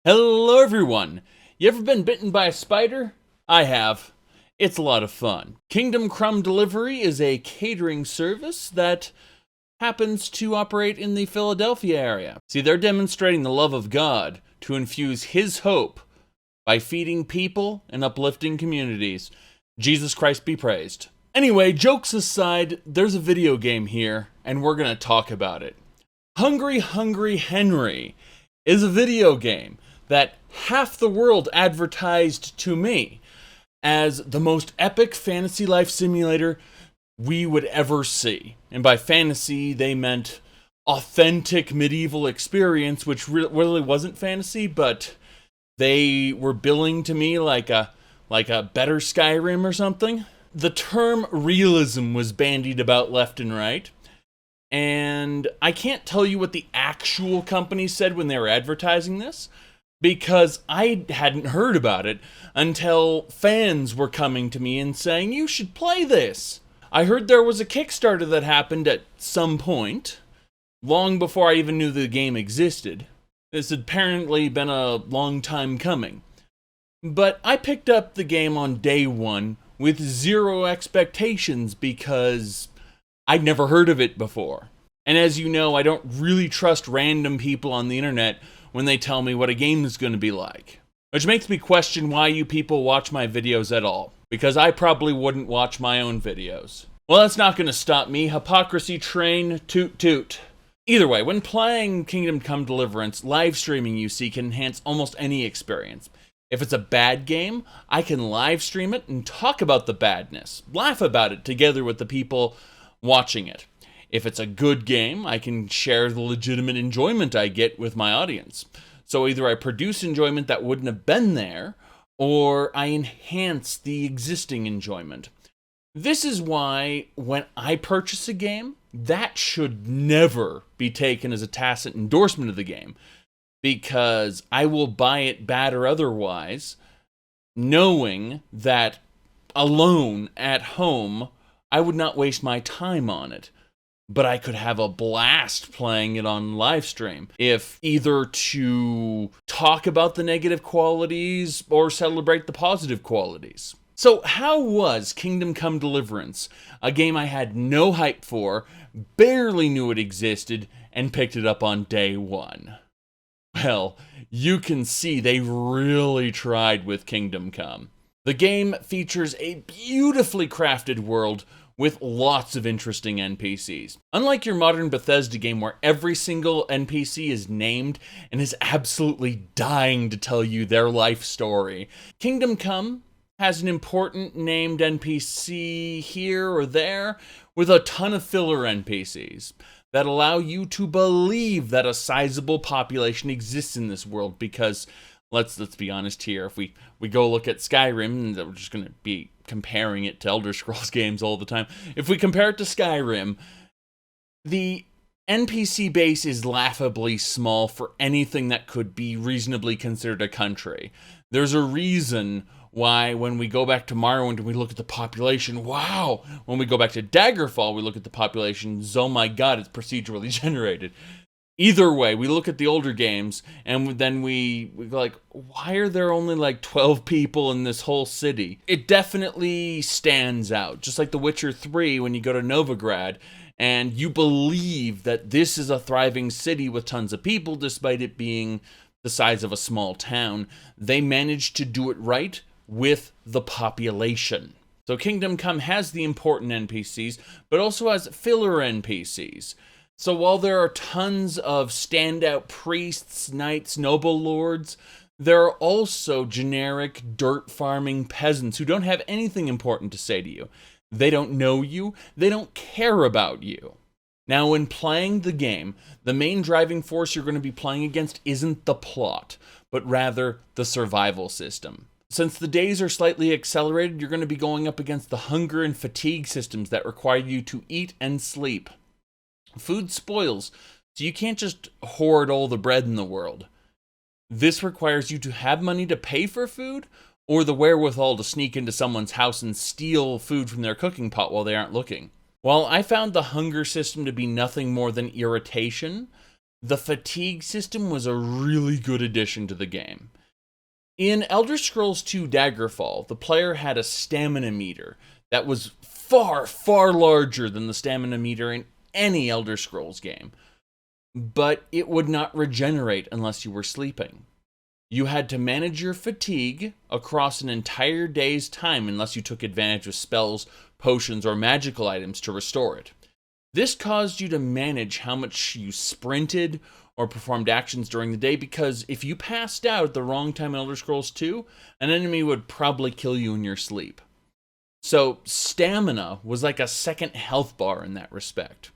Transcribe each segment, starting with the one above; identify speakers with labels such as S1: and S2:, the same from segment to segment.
S1: Hello everyone! You ever been bitten by a spider? I have. It's a lot of fun. Crumb Delivery is a catering service that happens to operate in the Philadelphia area. See, they're demonstrating the love of God to infuse His hope by feeding people and uplifting communities. Jesus Christ be praised. Anyway, jokes aside, there's a video game here, and we're gonna talk about it. Hungry Hungry Henry is a video game that half the world advertised to me as the most epic fantasy life simulator we would ever see. And by fantasy, they meant authentic medieval experience, which really wasn't fantasy, but they were billing to me like a better Skyrim or something. The term realism was bandied about left and right. And I can't tell you what the actual company said when they were advertising this, because I hadn't heard about it until fans were coming to me and saying, you should play this. I heard there was a Kickstarter that happened at some point, long before I even knew the game existed. This had apparently been a long time coming. But I picked up the game on day one with zero expectations because I'd never heard of it before. And as you know, I don't really trust random people on the internet when they tell me what a game is going to be like. Which makes me question why you people watch my videos at all. Because I probably wouldn't watch my own videos. Well, that's not going to stop me. Hypocrisy train, toot toot. Either way, when playing Come Deliverance, live streaming you see can enhance almost any experience. If it's a bad game, I can live stream it and talk about the badness. Laugh about it together with the people watching it. If it's a good game, I can share the legitimate enjoyment I get with my audience. So either I produce enjoyment that wouldn't have been there, or I enhance the existing enjoyment. This is why when I purchase a game, that should never be taken as a tacit endorsement of the game, because I will buy it bad or otherwise, knowing that alone at home, I would not waste my time on it. But I could have a blast playing it on live stream, if either to talk about the negative qualities or celebrate the positive qualities. So how was Come Deliverance, a game I had no hype for, barely knew it existed, and picked it up on day one? Well, you can see they really tried with Kingdom Come. The game features a beautifully crafted world with lots of interesting NPCs. Unlike your modern Bethesda game where every single NPC is named and is absolutely dying to tell you their life story, Kingdom Come has an important named NPC here or there with a ton of filler NPCs that allow you to believe that a sizable population exists in this world, because let's be honest here, if we go look at Skyrim, and we're just going to be comparing it to Elder Scrolls games all the time. If we compare it to Skyrim, the NPC base is laughably small for anything that could be reasonably considered a country. There's a reason why when we go back to Morrowind and we look at the population, wow! When we go back to Daggerfall, we look at the population, oh my god, it's procedurally generated. Either way, we look at the older games, and then we go like, why are there only like 12 people in this whole city? It definitely stands out. Just like The Witcher 3, when you go to Novigrad, and you believe that this is a thriving city with tons of people, despite it being the size of a small town. They managed to do it right with the population. So Kingdom Come has the important NPCs, but also has filler NPCs. So while there are tons of standout priests, knights, noble lords, there are also generic dirt farming peasants who don't have anything important to say to you. They don't know you, they don't care about you. Now, when playing the game, the main driving force you're going to be playing against isn't the plot, but rather the survival system. Since the days are slightly accelerated, you're going to be going up against the hunger and fatigue systems that require you to eat and sleep. Food spoils, so you can't just hoard all the bread in the world. This requires you to have money to pay for food, or the wherewithal to sneak into someone's house and steal food from their cooking pot while they aren't looking. While I found the hunger system to be nothing more than irritation, The fatigue system was a really good addition to the game. In Elder Scrolls II Daggerfall, the player had a stamina meter that was far, far larger than the stamina meter in any Elder Scrolls game. But it would not regenerate unless you were sleeping. You had to manage your fatigue across an entire day's time unless you took advantage of spells, potions, or magical items to restore it. This caused you to manage how much you sprinted or performed actions during the day, because if you passed out at the wrong time in Elder Scrolls 2, an enemy would probably kill you in your sleep. So stamina was like a second health bar in that respect.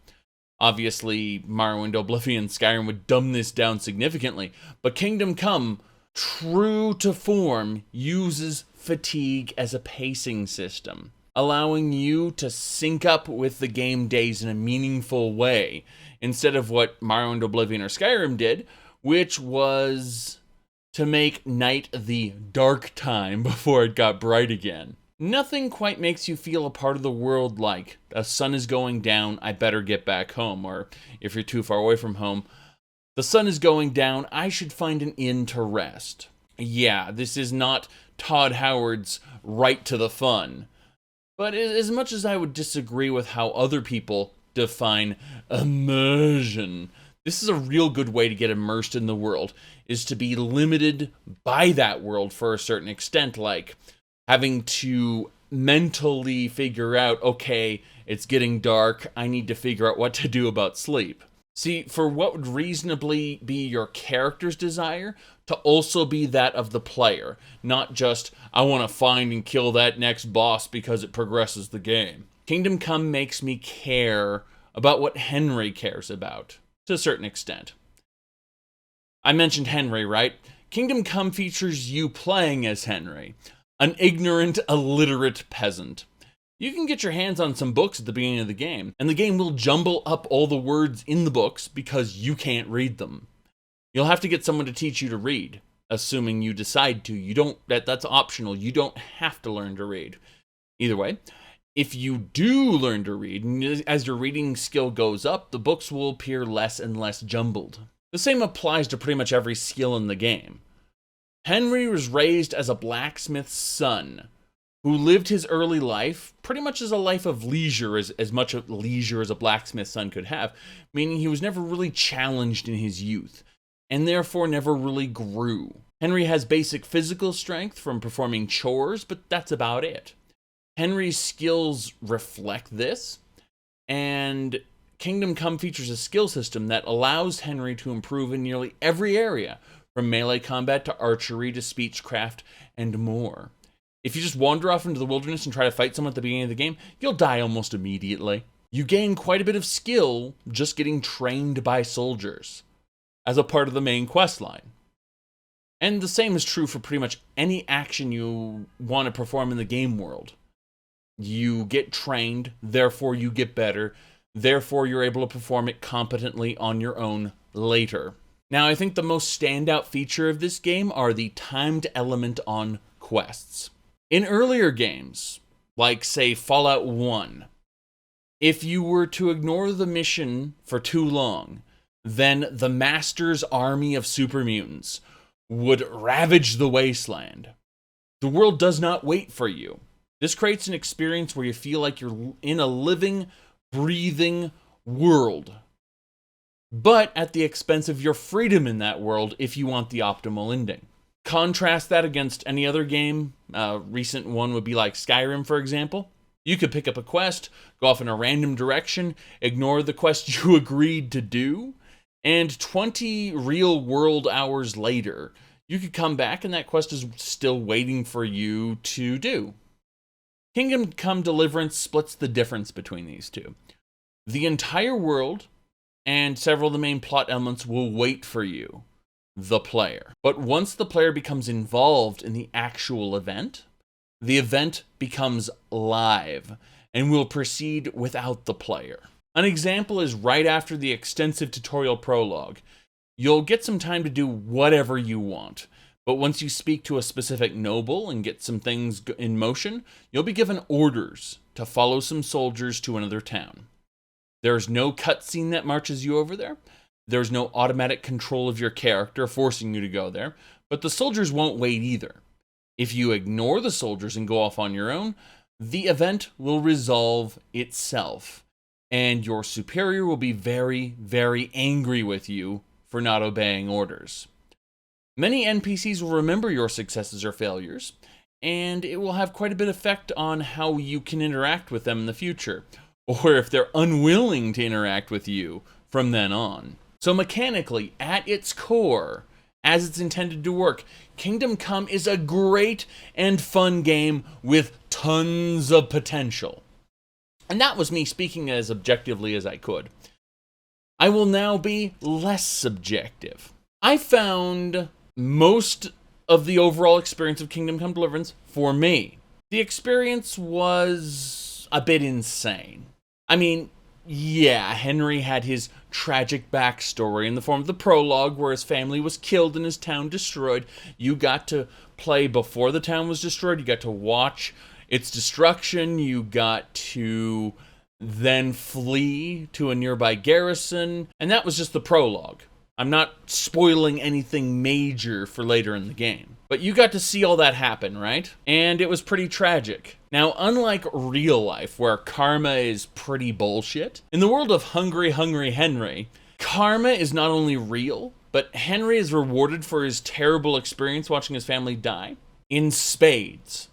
S1: Obviously, Morrowind, Oblivion, Skyrim would dumb this down significantly, but Kingdom Come, true to form, uses fatigue as a pacing system, allowing you to sync up with the game days in a meaningful way, instead of what Morrowind, Oblivion, or Skyrim did, which was to make night the dark time before it got bright again. Nothing quite makes you feel a part of the world like, the sun is going down, I better get back home, or if you're too far away from home, the sun is going down, I should find an inn to rest. Yeah, this is not Todd Howard's Right to the Fun. But as much as I would disagree with how other people define immersion, this is a real good way to get immersed in the world, is to be limited by that world for a certain extent, like having to mentally figure out, okay, it's getting dark, I need to figure out what to do about sleep. See, for what would reasonably be your character's desire to also be that of the player, not just, I want to find and kill that next boss because it progresses the game. Kingdom Come makes me care about what Henry cares about, to a certain extent. I mentioned Henry, right? Kingdom Come features you playing as Henry, an ignorant, illiterate peasant. You can get your hands on some books at the beginning of the game, and the game will jumble up all the words in the books because you can't read them. You'll have to get someone to teach you to read, assuming you decide to. That's optional. You don't have to learn to read. Either way, if you do learn to read, and as your reading skill goes up, the books will appear less and less jumbled. The same applies to pretty much every skill in the game. Henry was raised as a blacksmith's son, who lived his early life pretty much as a life of leisure, as much of leisure as a blacksmith's son could have, meaning he was never really challenged in his youth, and therefore never really grew. Henry has basic physical strength from performing chores, but that's about it. Henry's skills reflect this, and Kingdom Come features a skill system that allows Henry to improve in nearly every area, from melee combat to archery to speechcraft and more. If you just wander off into the wilderness and try to fight someone at the beginning of the game, you'll die almost immediately. You gain quite a bit of skill just getting trained by soldiers as a part of the main quest line. And the same is true for pretty much any action you want to perform in the game world. You get trained, therefore you get better, therefore you're able to perform it competently on your own later. Now, I think the most standout feature of this game are the timed element on quests. In earlier games, like say Fallout 1, if you were to ignore the mission for too long, then the Master's army of super mutants would ravage the wasteland. The world does not wait for you. This creates an experience where you feel like you're in a living, breathing world, but at the expense of your freedom in that world if you want the optimal ending. Contrast that against any other game. A recent one would be like Skyrim, for example. You could pick up a quest, go off in a random direction, ignore the quest you agreed to do, and 20 real-world hours later, you could come back and that quest is still waiting for you to do. Kingdom Come Deliverance splits the difference between these two. The entire world and several of the main plot elements will wait for you, the player. But once the player becomes involved in the actual event, the event becomes live and will proceed without the player. An example is right after the extensive tutorial prologue. You'll get some time to do whatever you want, but once you speak to a specific noble and get some things in motion, you'll be given orders to follow some soldiers to another town. There's no cutscene that marches you over there. There's no automatic control of your character forcing you to go there, but the soldiers won't wait either. If you ignore the soldiers and go off on your own, the event will resolve itself, and your superior will be very, very angry with you for not obeying orders. Many NPCs will remember your successes or failures, and it will have quite a bit of effect on how you can interact with them in the future, or if they're unwilling to interact with you from then on. So mechanically, at its core, as it's intended to work, Kingdom Come is a great and fun game with tons of potential. And that was me speaking as objectively as I could. I will now be less subjective. I found most of the overall experience of Kingdom Come Deliverance for me. The experience was a bit insane. I mean, yeah, Henry had his tragic backstory in the form of the prologue where his family was killed and his town destroyed. You got to play before the town was destroyed. You got to watch its destruction. You got to then flee to a nearby garrison. And that was just the prologue. I'm not spoiling anything major for later in the game. But you got to see all that happen, right? And it was pretty tragic. Now, unlike real life, where karma is pretty bullshit, in the world of Hungry Henry, karma is not only real, but Henry is rewarded for his terrible experience watching his family die in spades.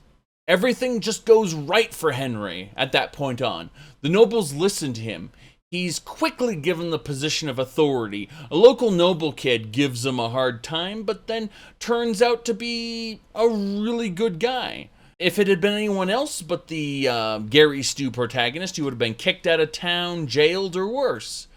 S1: Everything just goes right for Henry at that point on. The nobles listen to him. He's quickly given the position of authority. A local noble kid gives him a hard time, but then turns out to be a really good guy. If it had been anyone else but the Gary Stu protagonist, he would have been kicked out of town, jailed, or worse.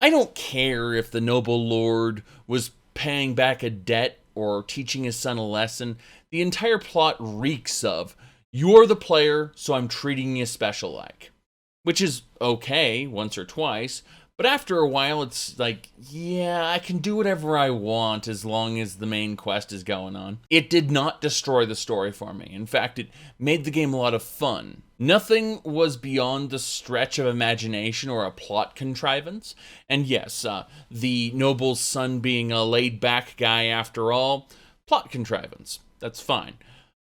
S1: I don't care if the noble lord was paying back a debt or teaching his son a lesson. The entire plot reeks of, you're the player, so I'm treating you special-like. Which is okay once or twice, but after a while it's like, yeah, I can do whatever I want as long as the main quest is going on. It did not destroy the story for me. In fact, it made the game a lot of fun. Nothing was beyond the stretch of imagination or a plot contrivance. And yes, the noble's son being a laid-back guy after all, plot contrivance. That's fine.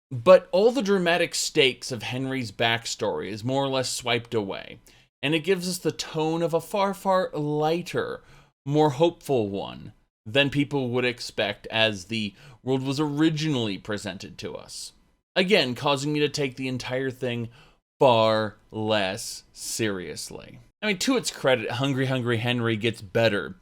S1: But all the dramatic stakes of Henry's backstory is more or less swiped away, and it gives us the tone of a far, far lighter, more hopeful one than people would expect as the world was originally presented to us. Again, causing me to take the entire thing far less seriously. I mean, to its credit, Hungry Henry gets better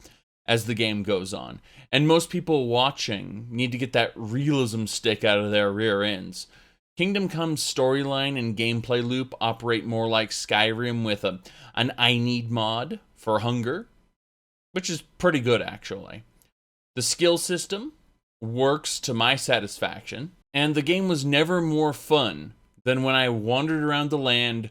S1: as the game goes on. And most people watching need to get that realism stick out of their rear ends. Kingdom Come's storyline and gameplay loop operate more like Skyrim with an I need mod for hunger, which is pretty good actually. The skill system works to my satisfaction, and the game was never more fun than when I wandered around the land,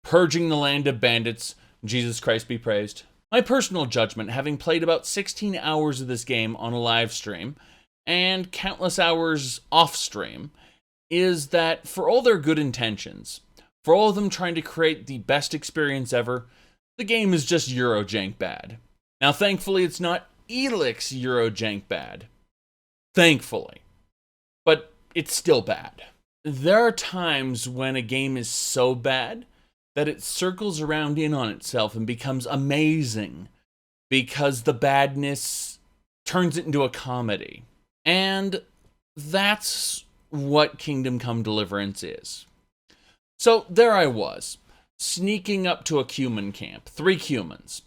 S1: purging the land of bandits, Jesus Christ be praised. My personal judgment, having played about 16 hours of this game on a live stream, and countless hours off stream, is that for all their good intentions, for all of them trying to create the best experience ever, the game is just Eurojank bad. Now thankfully it's not Elix Eurojank bad. Thankfully. But it's still bad. There are times when a game is so bad that it circles around in on itself and becomes amazing because the badness turns it into a comedy. And that's what Kingdom Come Deliverance is. So there I was, sneaking up to a Cunman camp, 3 Cunmans.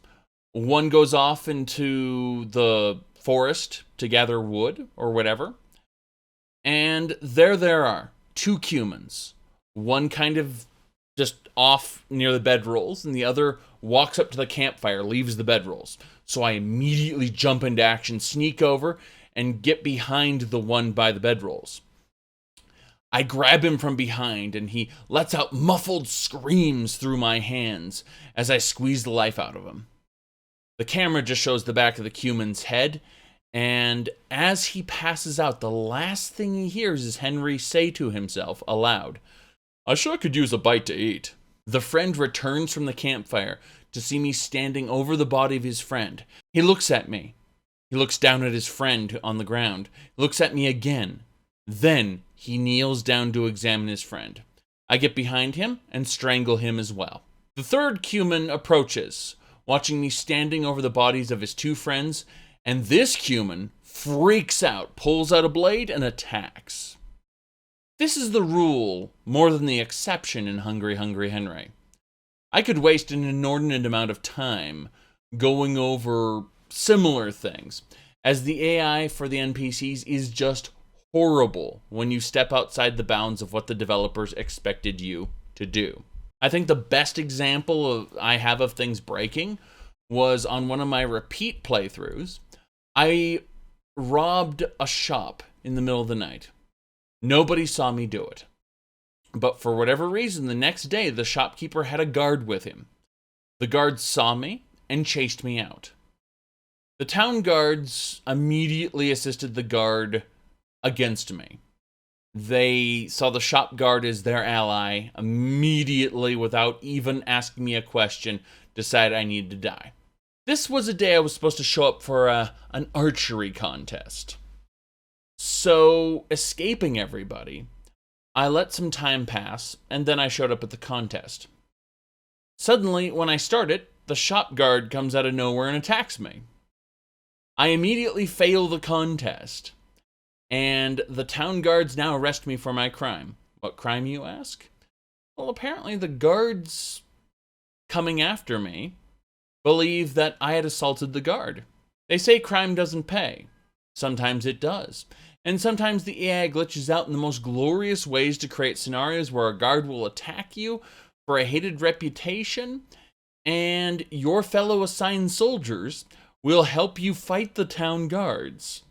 S1: One goes off into the forest to gather wood or whatever. And there are 2 Cunmans. One kind of just off near the bedrolls, and the other walks up to the campfire, leaves the bedrolls. So I immediately jump into action, sneak over, and get behind the one by the bedrolls. I grab him from behind, and he lets out muffled screams through my hands as I squeeze the life out of him. The camera just shows the back of the Cunman's head, and as he passes out, the last thing he hears is Henry say to himself aloud, "I sure could use a bite to eat." The friend returns from the campfire to see me standing over the body of his friend. He looks at me. He looks down at his friend on the ground. He looks at me again. Then he kneels down to examine his friend. I get behind him and strangle him as well. The third Cunman approaches, watching me standing over the bodies of his two friends, and this Cunman freaks out, pulls out a blade, and attacks. This is the rule more than the exception in Hungry Hungry Henry. I could waste an inordinate amount of time going over similar things, as the AI for the NPCs is just horrible when you step outside the bounds of what the developers expected you to do. I think the best example I have of things breaking was on one of my repeat playthroughs. I robbed a shop in the middle of the night. Nobody saw me do it. But for whatever reason, the next day, the shopkeeper had a guard with him. The guard saw me and chased me out. The town guards immediately assisted the guard against me. They saw the shop guard as their ally, immediately, without even asking me a question, decided I needed to die. This was a day I was supposed to show up for an archery contest. So, escaping everybody, I let some time pass, and then I showed up at the contest. Suddenly, when I start it, the shop guard comes out of nowhere and attacks me. I immediately fail the contest, and the town guards now arrest me for my crime. What crime, you ask? Well, apparently the guards coming after me believe that I had assaulted the guard. They say crime doesn't pay. Sometimes it does. And sometimes the AI glitches out in the most glorious ways to create scenarios where a guard will attack you for a hated reputation, and your fellow assigned soldiers will help you fight the town guards,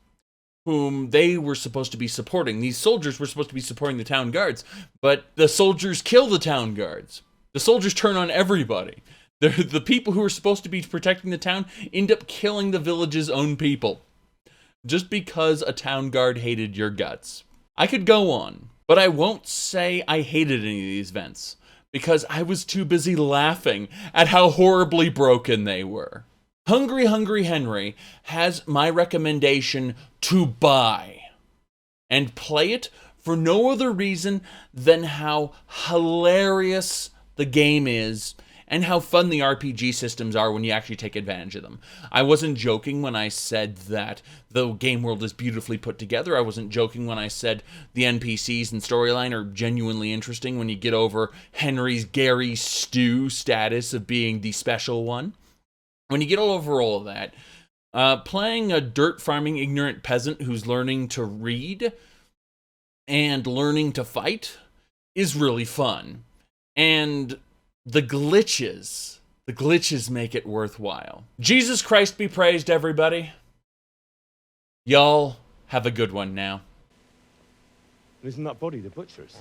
S1: whom they were supposed to be supporting. These soldiers were supposed to be supporting the town guards, but the soldiers kill the town guards. The soldiers turn on everybody. The people who are supposed to be protecting the town end up killing the village's own people, just because a town guard hated your guts. I could go on, but I won't say I hated any of these events, because I was too busy laughing at how horribly broken they were. Hungry Hungry Henry has my recommendation to buy, and play it for no other reason than how hilarious the game is, and how fun the RPG systems are when you actually take advantage of them. I wasn't joking when I said that the game world is beautifully put together. I wasn't joking when I said the NPCs and storyline are genuinely interesting when you get over Henry's Gary Stew status of being the special one. When you get over all of that, playing a dirt farming ignorant peasant who's learning to read and learning to fight is really fun. And the glitches make it worthwhile. Jesus Christ be praised, everybody. Y'all have a good one now.
S2: Isn't that body the butcher's?